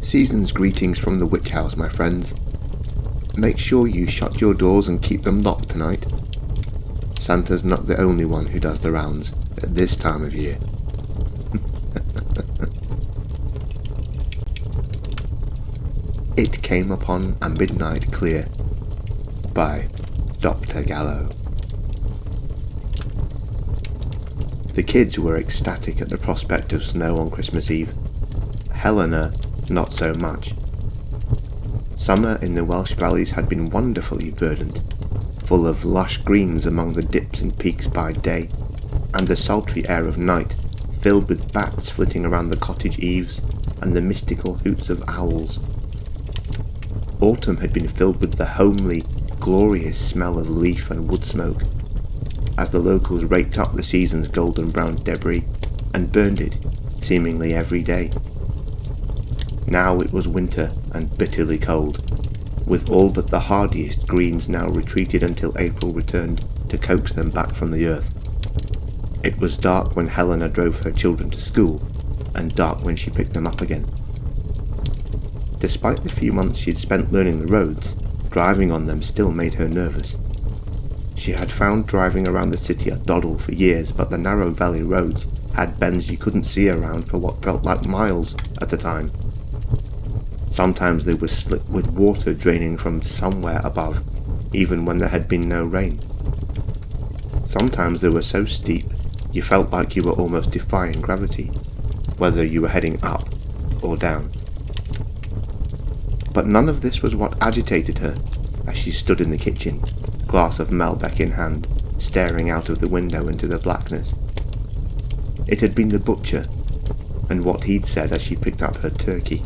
Season's greetings from the witch house, my friends. Make sure you shut your doors and keep them locked tonight. Santa's not the only one who does the rounds at this time of year. It Came Upon a Midnight Clear by Dr. Gallo. The kids were ecstatic at the prospect of snow on Christmas Eve. Helena, not so much. Summer in the Welsh valleys had been wonderfully verdant, full of lush greens among the dips and peaks by day, and the sultry air of night filled with bats flitting around the cottage eaves and the mystical hoots of owls. Autumn had been filled with the homely, glorious smell of leaf and wood smoke, as the locals raked up the season's golden brown debris and burned it, seemingly every day. Now it was winter and bitterly cold, with all but the hardiest greens now retreated until April returned to coax them back from the earth. It was dark when Helena drove her children to school, and dark when she picked them up again. Despite the few months she'd spent learning the roads, driving on them still made her nervous. She had found driving around the city a doddle for years, but the narrow valley roads had bends you couldn't see around for what felt like miles at a time. Sometimes they were slick with water draining from somewhere above, even when there had been no rain. Sometimes they were so steep you felt like you were almost defying gravity, whether you were heading up or down. But none of this was what agitated her as she stood in the kitchen, glass of Malbec in hand, staring out of the window into the blackness. It had been the butcher, and what he'd said as she picked up her turkey.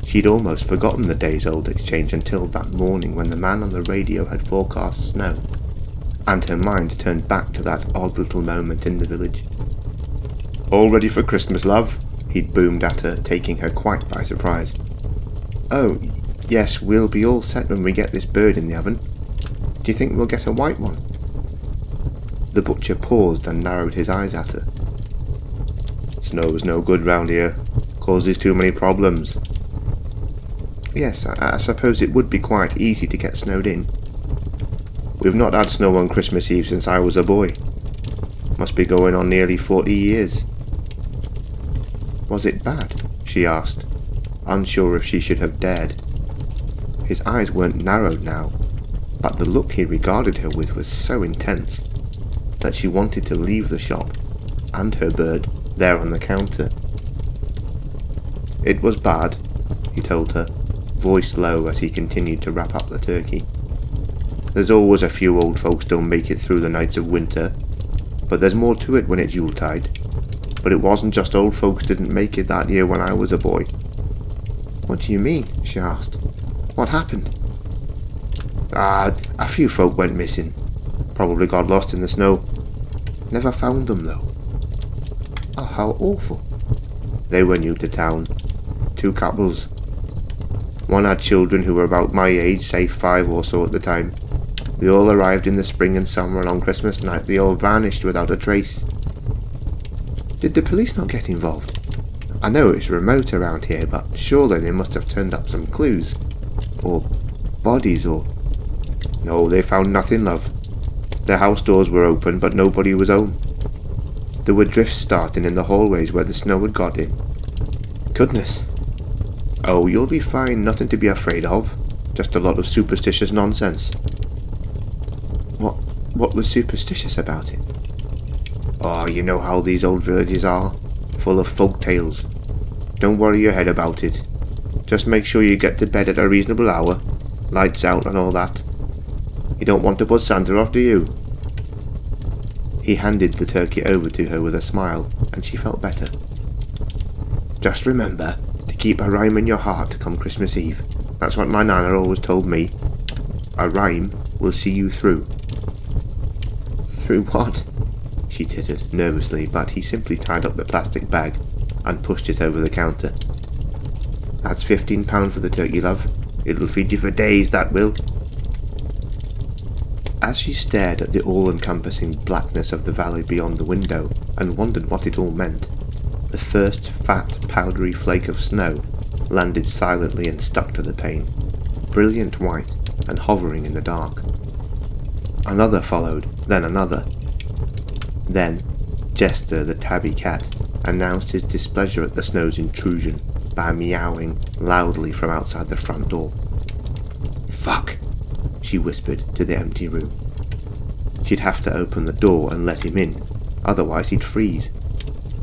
She'd almost forgotten the days-old exchange until that morning when the man on the radio had forecast snow, and her mind turned back to that odd little moment in the village. "All ready for Christmas, love?" he'd boomed at her, taking her quite by surprise. "Oh, yes, we'll be all set when we get this bird in the oven. Do you think we'll get a white one?" The butcher paused and narrowed his eyes at her. "Snow's no good round here. Causes too many problems." "Yes, I suppose it would be quite easy to get snowed in." "We've not had snow on Christmas Eve since I was a boy. Must be going on nearly 40 years. "Was it bad?" she asked, unsure if she should have dared. His eyes weren't narrowed now, but the look he regarded her with was so intense that she wanted to leave the shop, and her bird, there on the counter. "It was bad," he told her, voice low as he continued to wrap up the turkey. "There's always a few old folks don't make it through the nights of winter, but there's more to it when it's Yuletide. But it wasn't just old folks didn't make it that year when I was a boy." "What do you mean?" she asked. "What happened?" A few folk went missing. Probably got lost in the snow. Never found them though." "Oh, how awful." "They were new to town. 2 couples. One had children who were about my age, say 5 or so at the time. They all arrived in the spring and summer, and on Christmas night they all vanished without a trace." "Did the police not get involved? I know it's remote around here, but surely they must have turned up some clues. Or bodies, or—" "No, they found nothing, love. The house doors were open, but nobody was home. There were drifts starting in the hallways where the snow had got in." "Goodness." "Oh, you'll be fine, nothing to be afraid of. Just a lot of superstitious nonsense." What was superstitious about it?" "Oh, you know how these old villages are, full of folk tales. Don't worry your head about it. Just make sure you get to bed at a reasonable hour, lights out and all that. You don't want to put Santa off, do you?" He handed the turkey over to her with a smile, and she felt better. "Just remember to keep a rhyme in your heart come Christmas Eve. That's what my nana always told me. A rhyme will see you through." "Through what?" she tittered nervously, but he simply tied up the plastic bag and pushed it over the counter. "That's £15 for the turkey, love. It'll feed you for days, that will." As she stared at the all-encompassing blackness of the valley beyond the window and wondered what it all meant, the first fat, powdery flake of snow landed silently and stuck to the pane, brilliant white and hovering in the dark. Another followed, then another. Then, Jester the tabby cat announced his displeasure at the snow's intrusion by meowing loudly from outside the front door. "Fuck," she whispered to the empty room. She'd have to open the door and let him in, otherwise he'd freeze.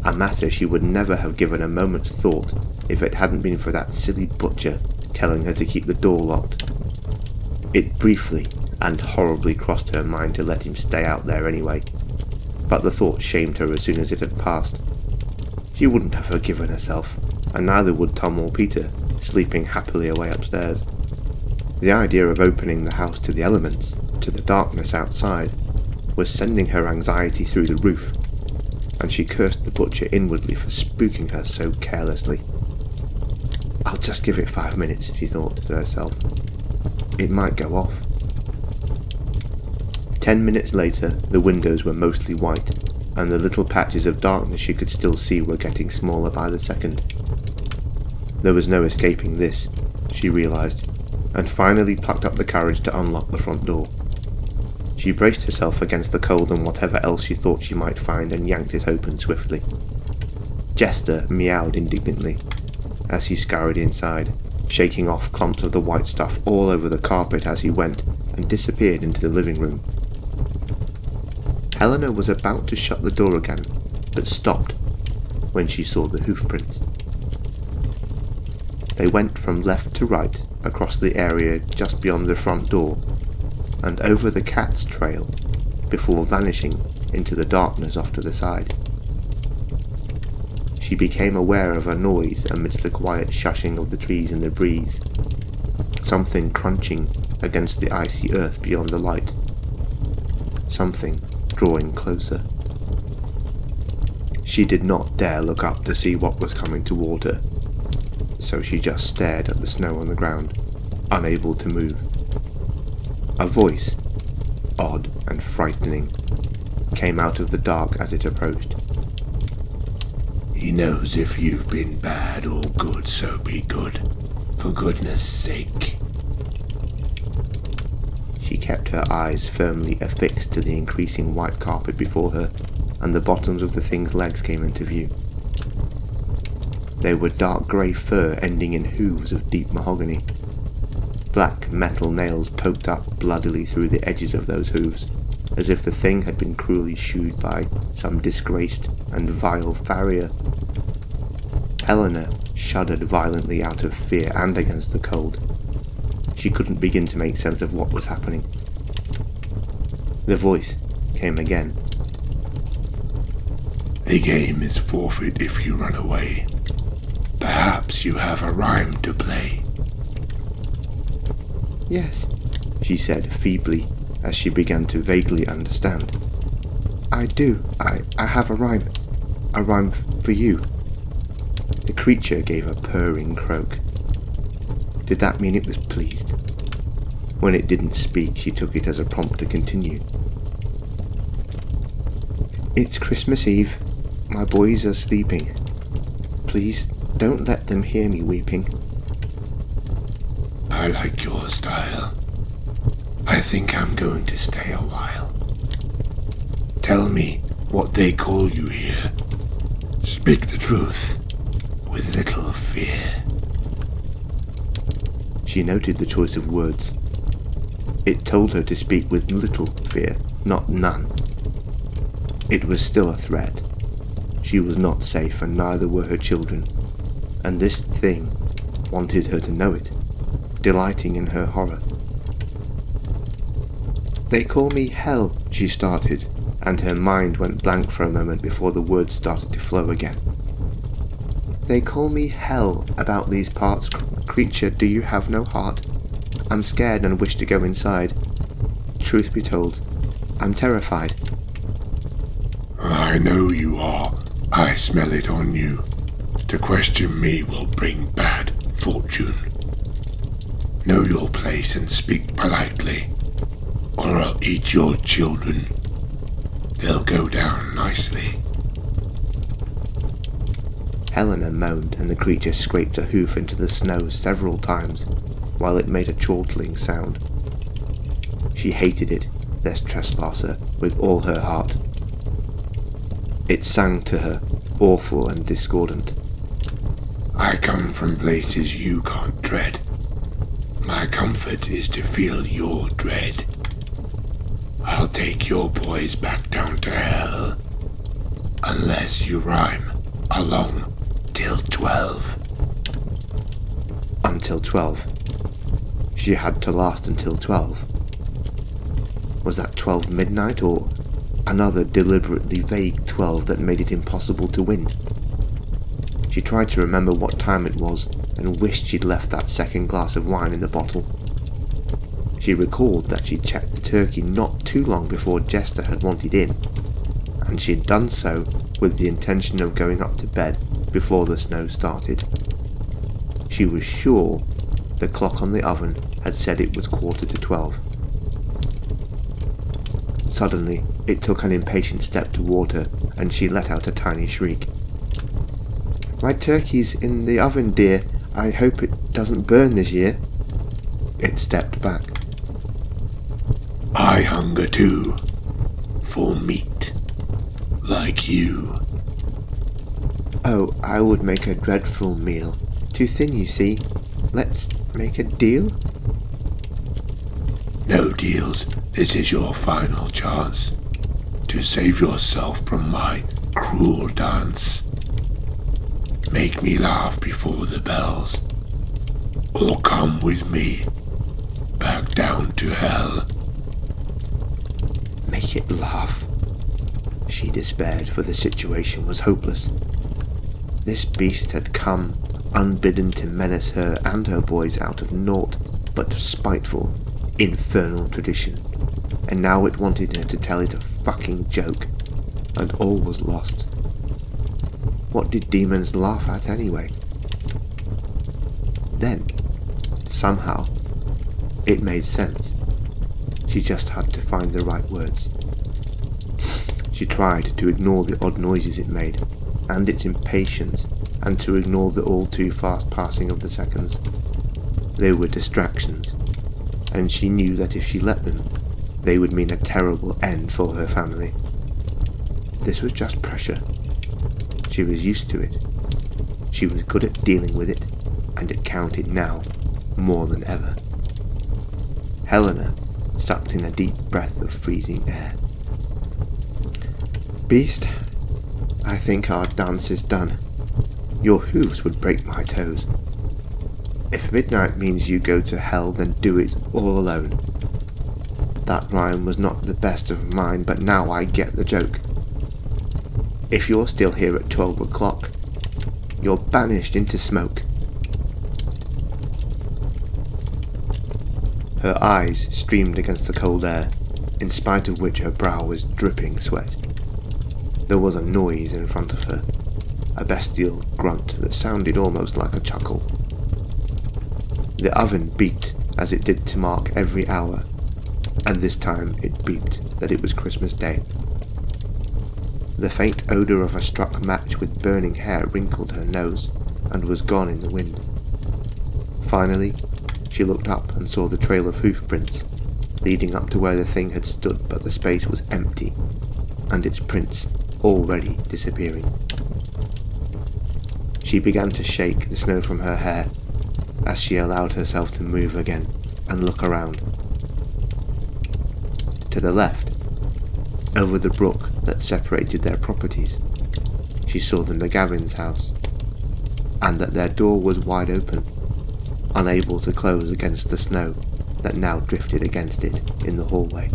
A matter she would never have given a moment's thought if it hadn't been for that silly butcher telling her to keep the door locked. It briefly and horribly crossed her mind to let him stay out there anyway, but the thought shamed her as soon as it had passed. She wouldn't have forgiven herself, and neither would Tom or Peter, sleeping happily away upstairs. The idea of opening the house to the elements, to the darkness outside, was sending her anxiety through the roof, and she cursed the butcher inwardly for spooking her so carelessly. "I'll just give it 5 minutes," she thought to herself. "It might go off." 10 minutes later, the windows were mostly white, and the little patches of darkness she could still see were getting smaller by the second. There was no escaping this, she realised, and finally plucked up the courage to unlock the front door. She braced herself against the cold and whatever else she thought she might find and yanked it open swiftly. Jester meowed indignantly as he scurried inside, shaking off clumps of the white stuff all over the carpet as he went, and disappeared into the living room. Helena was about to shut the door again, but stopped when she saw the hoof prints. They went from left to right across the area just beyond the front door, and over the cat's trail, before vanishing into the darkness off to the side. She became aware of a noise amidst the quiet shushing of the trees in the breeze, something crunching against the icy earth beyond the light, something drawing closer. She did not dare look up to see what was coming toward her, so she just stared at the snow on the ground, unable to move. A voice, odd and frightening, came out of the dark as it approached. "He knows if you've been bad or good, so be good, for goodness sake." She kept her eyes firmly affixed to the increasing white carpet before her, and the bottoms of the thing's legs came into view. They were dark grey fur ending in hooves of deep mahogany. Black metal nails poked up bloodily through the edges of those hooves, as if the thing had been cruelly shooed by some disgraced and vile farrier. Helena shuddered violently out of fear and against the cold. She couldn't begin to make sense of what was happening. The voice came again. "The game is forfeit if you run away. Perhaps you have a rhyme to play." "Yes," she said feebly as she began to vaguely understand. "I do. I have a rhyme. A rhyme for you." The creature gave a purring croak. Did that mean it was pleased? When it didn't speak, she took it as a prompt to continue. "It's Christmas Eve. My boys are sleeping. Please, don't let them hear me weeping." "I like your style. I think I'm going to stay a while. Tell me what they call you here. Speak the truth, with little fear." She noted the choice of words. It told her to speak with little fear, not none. It was still a threat. She was not safe, and neither were her children, and this thing wanted her to know it, delighting in her horror. "They call me Hell," she started, and her mind went blank for a moment before the words started to flow again. "They call me Hell about these parts. Creature, do you have no heart? I'm scared and wish to go inside. Truth be told, I'm terrified." "I know you are. I smell it on you. To question me will bring bad fortune. Know your place and speak politely, or I'll eat your children. They'll go down nicely." Helena moaned, and the creature scraped a hoof into the snow several times, while it made a chortling sound. She hated it, this trespasser, with all her heart. It sang to her, awful and discordant. I come from places you can't tread. My comfort is to feel your dread. I'll take your boys back down to hell, unless you rhyme along till 12. Until 12. She had to last until 12. Was that 12 midnight, or another deliberately vague 12 that made it impossible to win? She tried to remember what time it was, and wished she'd left that second glass of wine in the bottle. She recalled that she'd checked the turkey not too long before Jester had wanted in, and she'd done so with the intention of going up to bed before the snow started. She was sure the clock on the oven had said it was 11:45. Suddenly, it took an impatient step toward her, and she let out a tiny shriek. "My turkey's in the oven, dear. I hope it doesn't burn this year." It stepped back. I hunger too, for meat, like you. "Oh, I would make a dreadful meal. Too thin, you see. Let's make a deal?" No deals. This is your final chance to save yourself from my cruel dance. Make me laugh before the bells, or come with me back down to hell. Make it laugh. She despaired, for the situation was hopeless. This beast had come unbidden to menace her and her boys out of naught but spiteful, infernal tradition, and now it wanted her to tell it a fucking joke, and all was lost. What did demons laugh at anyway? Then, somehow, it made sense. She just had to find the right words. She tried to ignore the odd noises it made, and its impatience, and to ignore the all too fast passing of the seconds. They were distractions, and she knew that if she let them, they would mean a terrible end for her family. This was just pressure. She was used to it. She was good at dealing with it, and it counted now more than ever. Helena sucked in a deep breath of freezing air. "Beast, I think our dance is done. Your hooves would break my toes. If midnight means you go to hell, then do it all alone." That rhyme was not the best of mine, but now I get the joke. If you're still here at 12 o'clock, you're banished into smoke. Her eyes streamed against the cold air, in spite of which her brow was dripping sweat. There was a noise in front of her, a bestial grunt that sounded almost like a chuckle. The oven beeped as it did to mark every hour, and this time it beeped that it was Christmas Day. The faint odour of a struck match with burning hair wrinkled her nose and was gone in the wind. Finally, she looked up and saw the trail of hoof prints leading up to where the thing had stood, but the space was empty, and its prints already disappearing. She began to shake the snow from her hair as she allowed herself to move again and look around. To the left, over the brook that separated their properties, she saw the McGavin's house, and that their door was wide open, unable to close against the snow that now drifted against it in the hallway.